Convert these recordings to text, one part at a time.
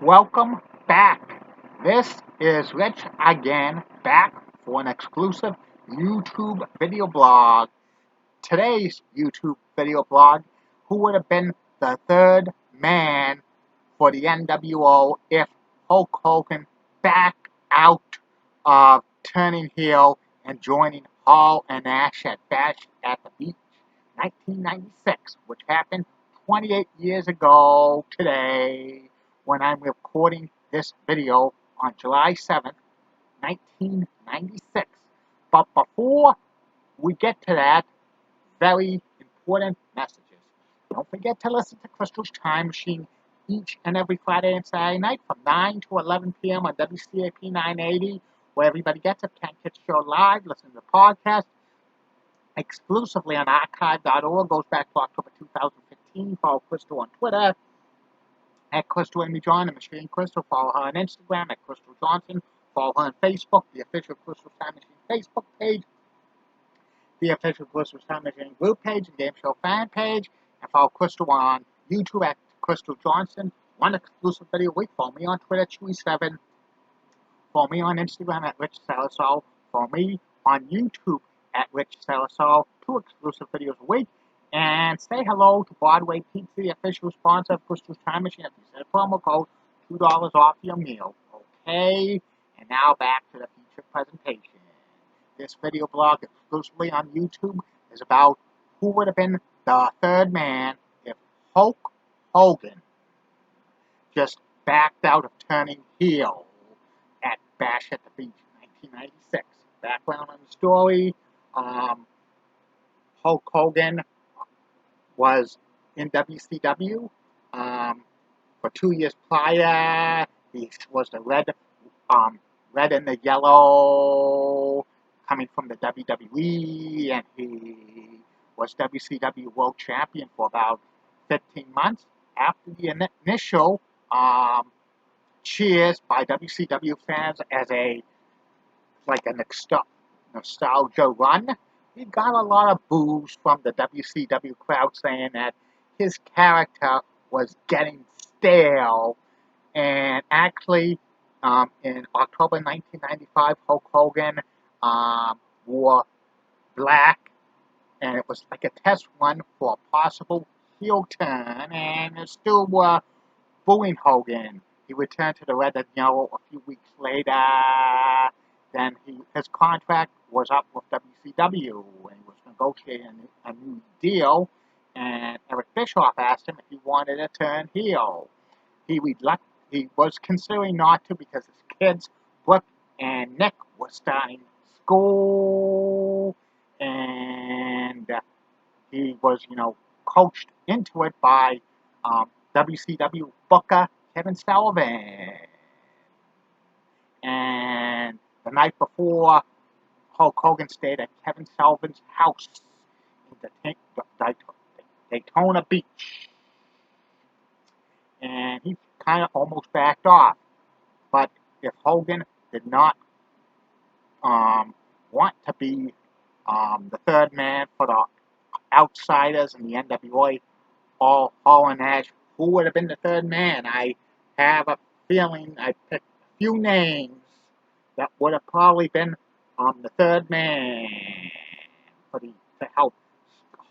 Welcome back. This is Rich again, back for an exclusive YouTube video blog. Today's YouTube video blog: who would have been the third man for the NWO if Hulk Hogan backed out of turning heel and joining Hall and Nash at Bash at the Beach 1996, which happened 28 years ago today when I'm recording this video on July 7th, 1996. But before we get to that, very important messages. Don't forget to listen to Crystal's Time Machine each and every Friday and Saturday night from 9 to 11 p.m. on WCAP 980, where everybody gets it. Can't catch the show live, listen to the podcast exclusively on archive.org. Goes back to October 2015. Follow Crystal on Twitter at Crystal Amy John and Machine Crystal. Follow her on Instagram at Crystal Johnson. Follow her on Facebook, the official Crystal Time Machine Facebook page, the official Crystal Time Machine group page, and Game Show fan page. And follow Crystal on YouTube at Crystal Johnson. One exclusive video a week. Follow me on Twitter, Chewy7. Follow me on Instagram at Rich Salasol. Follow me on YouTube at Rich Salasol. 2 exclusive videos a week. And say hello to Broadway Pizza, the official sponsor of Crystal's Time Machine. If you set a promo code, $2 off your meal. Okay? And now back to the feature presentation. This video blog exclusively on YouTube is about who would have been the third man if Hulk Hogan just backed out of turning heel at Bash at the Beach in 1996. Background on the story: Hulk Hogan was in WCW for 2 years prior. He was the red and the yellow coming from the WWE, and he was WCW World Champion for about 15 months. After the initial cheers by WCW fans as a nostalgia run, he got a lot of boos from the WCW crowd saying that his character was getting stale. And actually, in October 1995, Hulk Hogan wore black, and it was like a test run for a possible heel turn, and they still were booing Hogan. He returned to the red and yellow a few weeks later. Then his contract was up with WCW, and he was negotiating a new deal, and Eric Bischoff asked him if he wanted to turn heel. He was considering not to because his kids, Brooke and Nick, were starting school, and he was, coached into it by WCW booker Kevin Sullivan. And the night before, Hulk Hogan stayed at Kevin Sullivan's house in Daytona Beach, and he kind of almost backed off. But if Hogan did not want to be the third man for the outsiders in the NWA, Hall and Nash, who would have been the third man? I have a feeling I picked a few names that would have probably been the third man to help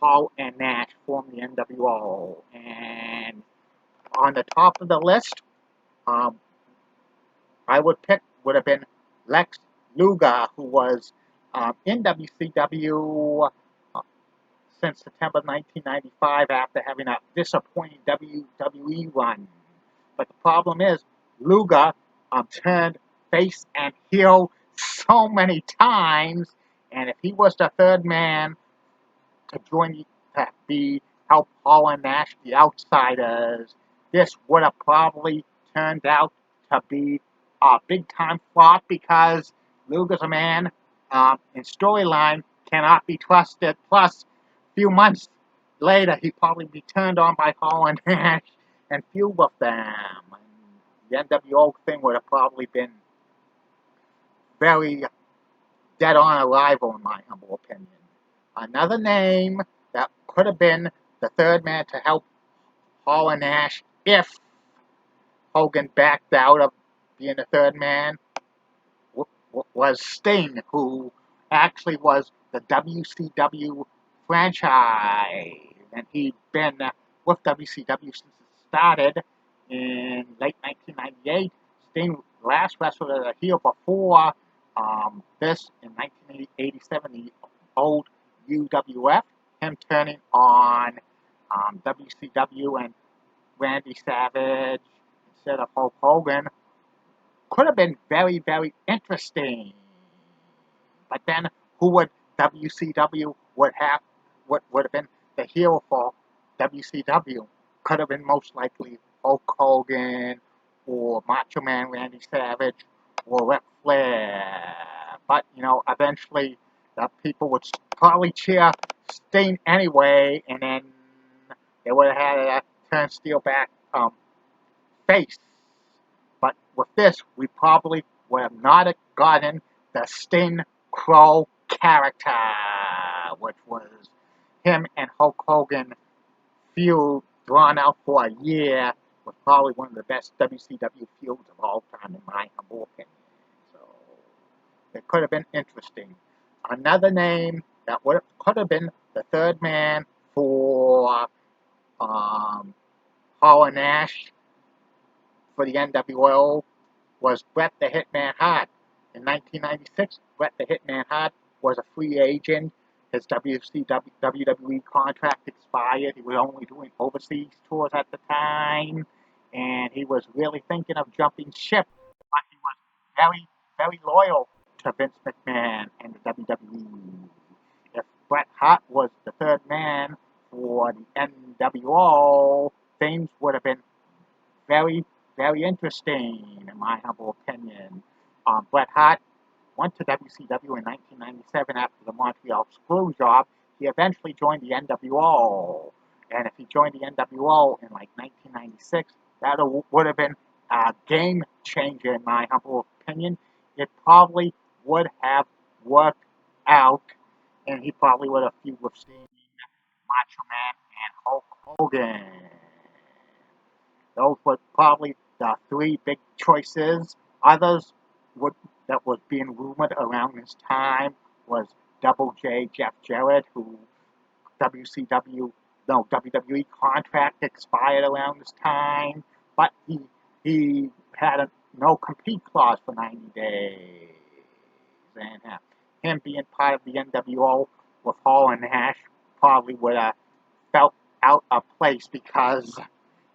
Hall and Nash form the NWO. And on the top of the list, I would have been Lex Luger, who was in WCW since September 1995 after having a disappointing WWE run. But the problem is, Luger turned face and heel so many times, and if he was the third man to help Hall and Nash, the outsiders, this would have probably turned out to be a big time flop because Luger's a man in storyline cannot be trusted. Plus, a few months later, he'd probably be turned on by Hall and Nash and feud with them. The NWO thing would have probably been very dead on arrival, in my humble opinion. Another name that could have been the third man to help Hall and Nash if Hogan backed out of being the third man was Sting, who actually was the WCW franchise, and he'd been with WCW since it started in late 1998. Sting last wrestled as a heel before this in 1987, the old UWF, him turning on WCW and Randy Savage instead of Hulk Hogan could have been very, very interesting. But then who would WCW would have been the hero for WCW? Could have been most likely Hulk Hogan or Macho Man Randy Savage or Ric Flair. But eventually the people would probably cheer Sting anyway, and then they would have had a turnstile back face. But with this, we probably would have not gotten the Sting Crow character, which was him and Hulk Hogan feud drawn out for a year, was probably one of the best WCW feuds of all time, in my humble opinion. So it could have been interesting. Another name that could have been the third man for Hall and Nash for the NWO was Bret the Hitman Hart. In 1996, Bret the Hitman Hart was a free agent. His WWE contract expired. He was only doing overseas tours at the time, and he was really thinking of jumping ship. But he was very, very loyal to Vince McMahon and the WWE. If Bret Hart was the third man for the NWO, things would have been very, very interesting, in my humble opinion. Bret Hart went to WCW in 1997 after the Montreal Screw job. He eventually joined the NWO. And if he joined the NWO in like 1996, that would have been a game changer, in my humble opinion. It probably would have worked out, and he probably would have feuded with Sting, Macho Man, and Hulk Hogan. Those were probably the three big choices. Others that was being rumored around this time was Double J Jeff Jarrett, who WWE contract expired around this time, but he had a no compete clause for 90 days, and him being part of the NWO with Hall and Nash probably would have felt out of place because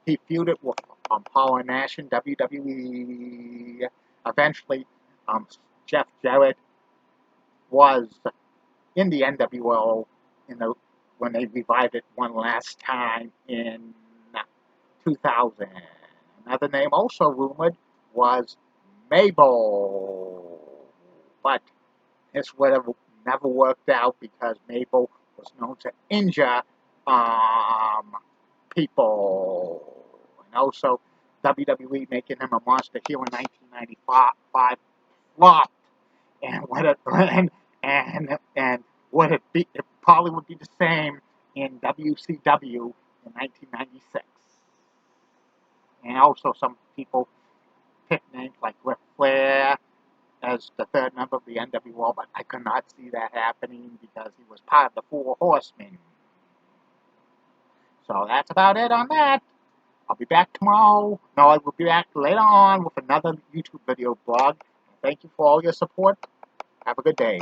he feuded with Hall and Nash in WWE. Eventually, Jeff Jarrett was in the NWO when they revived it one last time in 2000. Another name also rumored was Mabel, but this would have never worked out because Mabel was known to injure people. And also, WWE making him a monster heel in 1995 flopped, and would it be? It probably would be the same in WCW in 1996. And also, some people picked names like Ric Flair as the third member of the NWO, but I could not see that happening because he was part of the Four Horsemen. So that's about it on that. I'll be back tomorrow. No, I will be back later on with another YouTube video blog. Thank you for all your support. Have a good day.